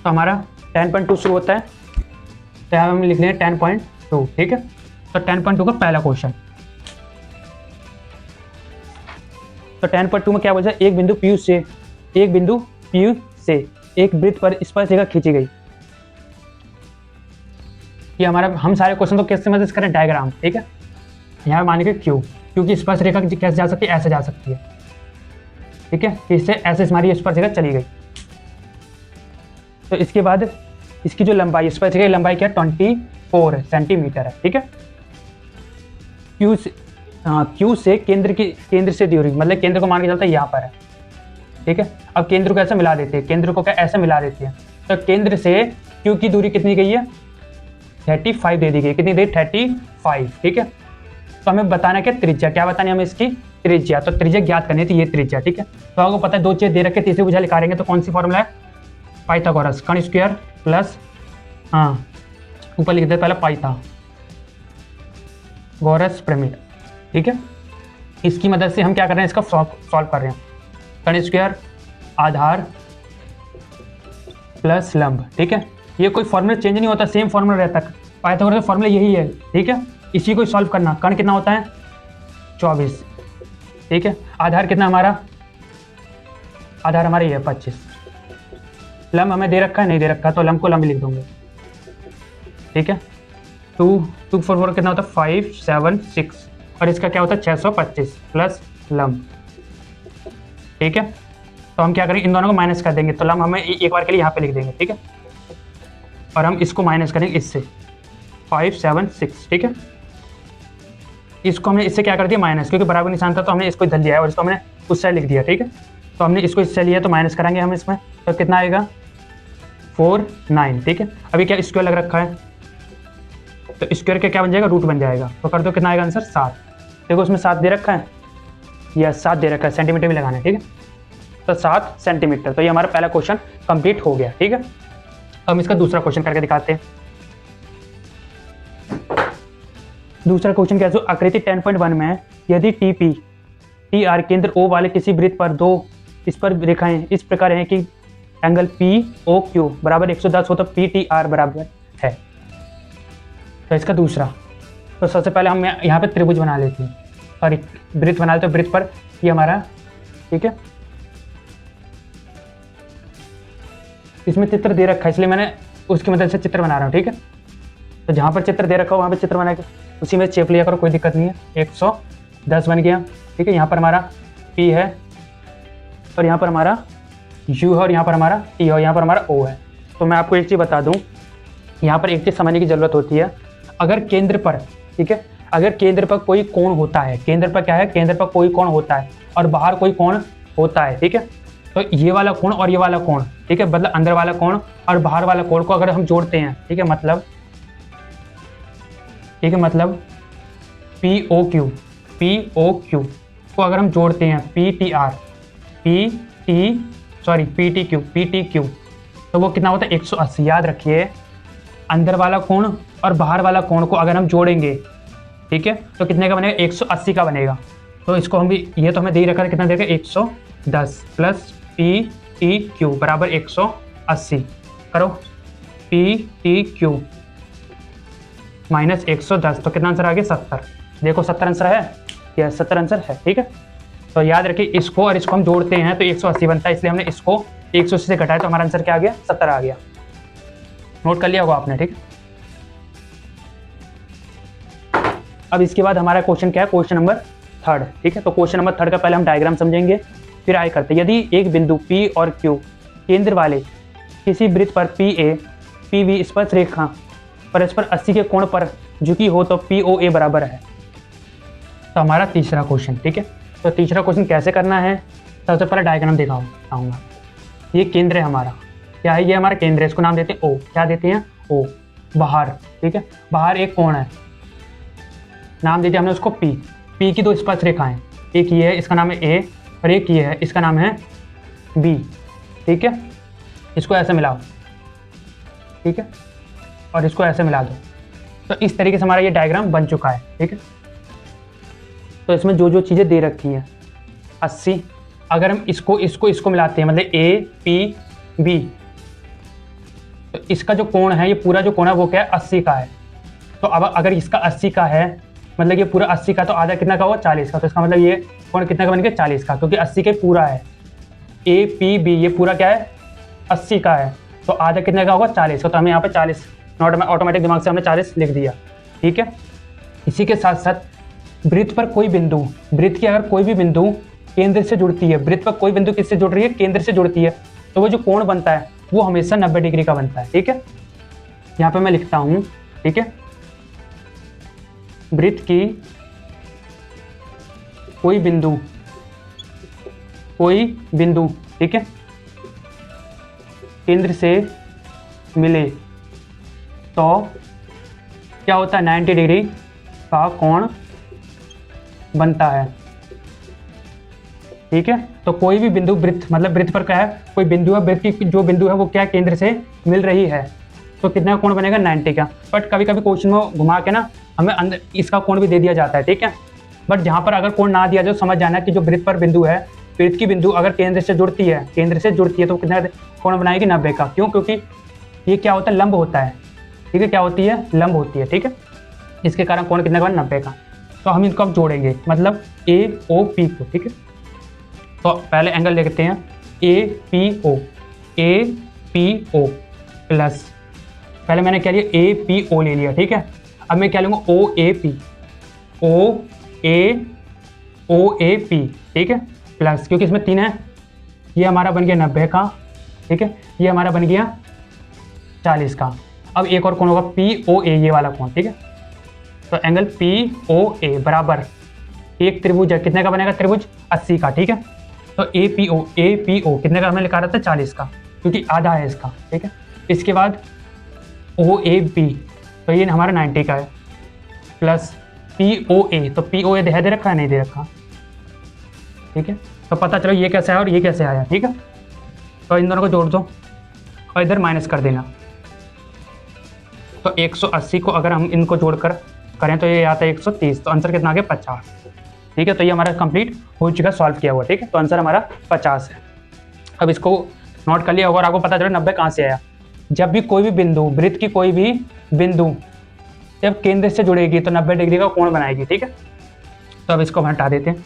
तो हमारा 10.2 शुरू होता है, तो यहाँ हम लिख लें 10.2, ठीक है। तो 10.2 का पहला क्वेश्चन, तो 10.2 में क्या बोलता है, एक बिंदु P से एक वृत्त पर स्पर्शरेखा खींची गई। ये हमारा, हम सारे क्वेश्चन तो कैसे मदद करें, डायग्राम, ठीक है। यहाँ मान के क्यों की स्पर्शरेखा कैसे जा सकती है, ऐसे जा सकती है, ठीक है। इससे ऐसे हमारी स्पर्शरेखा चली गई। तो इसके बाद इसकी जो लंबाई, स्पर्शरेखा की लंबाई क्या है, 24 सेंटीमीटर है, ठीक है। क्यू से केंद्र से दूरी, मतलब केंद्र को मान के चलता है यहाँ पर है, ठीक है। अब केंद्र को ऐसे मिला देते हैं, केंद्र को क्या ऐसे मिला देते हैं। तो केंद्र से क्यू की दूरी कितनी गई है, 35 दे दी गई। कितनी देर, 35, ठीक है। तो हमें बताना क्या, त्रिज्या, क्या बतानी है हमें इसकी, त्रिज्या। तो त्रिज्या ज्ञात करनी थी, ये त्रिज्या, ठीक है। तो आपको पता है दो चीज़ दे रखे, तीसरी भुजा निकालेंगे तो कौन सी फॉर्मूला है, पाइथागोरस, कर्ण स्क्वायर प्लस, हाँ ऊपर लिख दे पहले पाइथागोरस प्रमेय, ठीक है। इसकी मदद से हम क्या कर रहे हैं, इसका सॉल्व कर रहे हैं। कर्ण स्क्वायर आधार प्लस लंब, ठीक है। ये कोई फॉर्मूला चेंज नहीं होता, सेम फॉर्मूला रहता है, पाइथागोरस का फॉर्मूला यही है, ठीक है। इसी को सॉल्व करना। कर्ण कितना होता है, 24, ठीक है। आधार कितना हमारा, आधार हमारा ये है 25। लंब हमें दे रखा है, नहीं दे रखा, तो लंब को लंब लिख दूंगे, ठीक है। 2 4 4 कितना होता है, 5 7 6, और इसका क्या होता है 625 प्लस लंब, ठीक है। तो हम क्या करेंगे, इन दोनों को माइनस कर देंगे, तो लंब हमें एक बार के लिए यहाँ पे लिख देंगे, ठीक है। और हम इसको माइनस करेंगे इससे, 5 7 6, ठीक है। इसको हमने इससे क्या कर दिया, माइनस, क्योंकि बराबर निशान था तो हमने इसको इधर लिया है और इसको हमने उस साइड लिख दिया, ठीक है। तो हमने इसको इससे लिया तो माइनस करेंगे हम इसमें, तो कितना आएगा 4 9, ठीक है। अभी क्या स्क्वायर लग रखा है, तो स्क्वायर का क्या बन जाएगा, रूट बन जाएगा। तो कर दो, कितना आएगा आंसर 7। देखो उसमें 7 दे रखा है, या 7 दे रखा है, सेंटीमीटर में लगाना है, ठीक है। तो 7 सेंटीमीटर। तो ये हमारा पहला क्वेश्चन कंप्लीट हो गया, ठीक है। हम इसका दूसरा क्वेश्चन करके दिखाते हैं। दूसरा क्वेश्चन क्या है, आकृति 10.1 में यदि टी आर केंद्र ओ वाले किसी वृत्त पर दो स्पर्शरेखाएं इस प्रकार हैं कि एंगल पी ओ क्यू बराबर 110 हो तो पी टी आर बराबर है। तो इसका दूसरा, तो सबसे पहले हम यहाँ पे त्रिभुज बना लेते हैं, सॉरी वृत्त बना लेते हैं। वृत्त पर ये हमारा, ठीक है, इसमें चित्र दे रखा है इसलिए मैंने उसकी मदद से चित्र बना रहा हूँ, ठीक है। तो जहाँ पर चित्र दे रखा हो वहाँ पे चित्र बना के उसी में चेप लिया करो, कोई दिक्कत नहीं है। 110 बन गया, ठीक है। यहाँ पर हमारा P है और यहाँ पर हमारा U है और यहाँ पर हमारा T है और यहाँ पर हमारा O है। तो मैं आपको एक चीज़ बता दूँ, यहाँ पर एक चीज़ समझने की ज़रूरत होती है। अगर केंद्र पर, ठीक है, अगर केंद्र पर कोई कोण होता है, केंद्र पर क्या है, केंद्र पर कोई कोण होता है और बाहर कोई कोण होता है, ठीक है। तो ये वाला कोण और ये वाला कोण, ठीक है, मतलब अंदर वाला कोण और बाहर वाला कोण को अगर हम जोड़ते हैं, ठीक है, मतलब पी ओ क्यू को अगर हम जोड़ते हैं, पी टी क्यू, तो वो कितना होता है 180। याद रखिए, अंदर वाला कोण और बाहर वाला कोण को अगर हम जोड़ेंगे, ठीक है, तो कितने का बनेगा, 180 का बनेगा। तो इसको हम भी, ये तो हमें दे ही रखा है, कितना देगा 110 प्लस पी टी क्यू बराबर 180 करो, पी टी क्यू माइनस 110, तो कितना आंसर आ गया 70। देखो 70 आंसर है, यह 70 आंसर है, ठीक है। तो याद रखिए, इसको और इसको हम जोड़ते हैं तो 180 बनता है, इसलिए हमने इसको 180 से घटाया तो हमारा आंसर क्या आ गया, 70 आ गया। नोट कर लिया होगा आपने, ठीक है। अब इसके बाद हमारा क्वेश्चन क्या है, क्वेश्चन नंबर 3, ठीक है। तो क्वेश्चन नंबर 3 का पहले हम डायग्राम समझेंगे, फिर आगे करते हैं। यदि एक बिंदु P और Q केंद्र वाले किसी वृत्त पर PV स्पर्श रेखा परस्पर 80 के कोण पर झुकी हो तो POA बराबर है। तो हमारा तीसरा क्वेश्चन, ठीक है। तो तीसरा क्वेश्चन कैसे करना है, सबसे पहले डायग्राम दिखाऊंगा। ये केंद्र है हमारा, क्या है, ये हमारा केंद्र है, इसको नाम देते हैं O। क्या देते हैं, O। बाहर, ठीक है, बाहर एक कोण है, नाम दे दिया हमने उसको P की दो स्पर्श रेखाएं, एक ये है, इसका नाम है A, और एक ये है, इसका नाम है B, ठीक है। इसको ऐसे मिलाओ, ठीक है, और इसको ऐसे मिला दो। तो इस तरीके से हमारा ये डायग्राम बन चुका है, ठीक है। तो इसमें जो जो चीज़ें दे रखी हैं 80, अगर हम इसको मिलाते हैं, मतलब A P B, तो इसका जो कोण है, ये पूरा जो कोण है वो क्या है, 80 का है। तो अब अगर इसका 80 का है, मतलब ये पूरा 80 का, तो आधा कितना का होगा, 40 का। तो इसका मतलब ये कोण कितना का बन गया, 40 का, क्योंकि 80 के पूरा है। ए पी बी ये पूरा क्या है, 80 का है, तो आधा कितने का होगा, 40 का। तो हमें यहाँ पे 40 ऑटोमेटिक दिमाग से हमने 40 लिख दिया। ठीक है। इसी के साथ साथ वृत्त पर कोई बिंदु, वृत्त की अगर कोई भी बिंदु केंद्र से जुड़ती है, वृत्त पर कोई बिंदु किससे जुड़ रही है, केंद्र से जुड़ती है, तो वो जो कोण बनता है वो हमेशा 90 डिग्री का बनता है। ठीक है। यहाँ पे मैं लिखता हूँ, ठीक है, वृत्त की कोई बिंदु, ठीक है, केंद्र से मिले तो क्या होता है, 90 डिग्री का कोण बनता है। ठीक है। तो कोई भी बिंदु वृत्त, मतलब वृत्त पर क्या है, कोई बिंदु है, वृत्त की जो बिंदु है वो क्या केंद्र से मिल रही है, तो कितना कोण बनेगा, 90 का। बट कभी कभी क्वेश्चन में घुमा के ना हमें अंदर इसका कोण भी दे दिया जाता है। ठीक है। बट जहाँ पर अगर कोण ना दिया जाए, समझ जाना कि जो वृत्त पर बिंदु है, वृत्त की बिंदु अगर केंद्र से जुड़ती है, तो कितना कोण बनाएगी, 90 का। क्यों, क्योंकि ये क्या होता है, लंब होता है। ठीक है, क्या होती है, लंब होती है। ठीक है। इसके कारण कोण कितना का, 90 का। तो हम इनको अब जोड़ेंगे, मतलब ए ओ पी को। ठीक है। तो पहले एंगल देखते हैं, ए पी ओ प्लस, पहले मैंने क्या लिया, ए पी ओ ले लिया। ठीक है। अब मैं क्या लूँगा, ओ ए पी, ठीक है, प्लस, क्योंकि इसमें 3 है, ये हमारा बन गया 90 का। ठीक है। ये हमारा बन गया 40 का। अब एक और कोण होगा पी ओ ए, ये वाला कोण। ठीक है। तो एंगल पी ओ ए बराबर एक त्रिभुज है, कितने का बनेगा, त्रिभुज 80 का। ठीक है। तो ए पी ओ कितने का हमने लिखा रहता है, 40 का, क्योंकि आधा है इसका। ठीक है। इसके बाद ओ ए बी, तो ये हमारा 90 का है, प्लस पी ओ ए, तो पी ओ ए दे रखा है, नहीं दे रखा। ठीक है। तो पता चलो ये कैसे आया और ये कैसे आया। ठीक है। तो इन दोनों को जोड़ दो और इधर माइनस कर देना। तो 180 को अगर हम इनको जोड़कर करें तो ये आता है 130, तो आंसर कितना आ गया, 50। ठीक है। तो ये हमारा कंप्लीट हो चुका, सॉल्व किया हुआ। ठीक है। तो आंसर हमारा 50 है। अब इसको नोट कर लिया होगा और आपको पता चला 90 कहाँ से आया। जब भी कोई भी बिंदु, वृत्त की कोई भी बिंदु जब केंद्र से जुड़ेगी तो 90 डिग्री का कोण बनाएगी। ठीक है। तो अब इसको हम हटा देते हैं।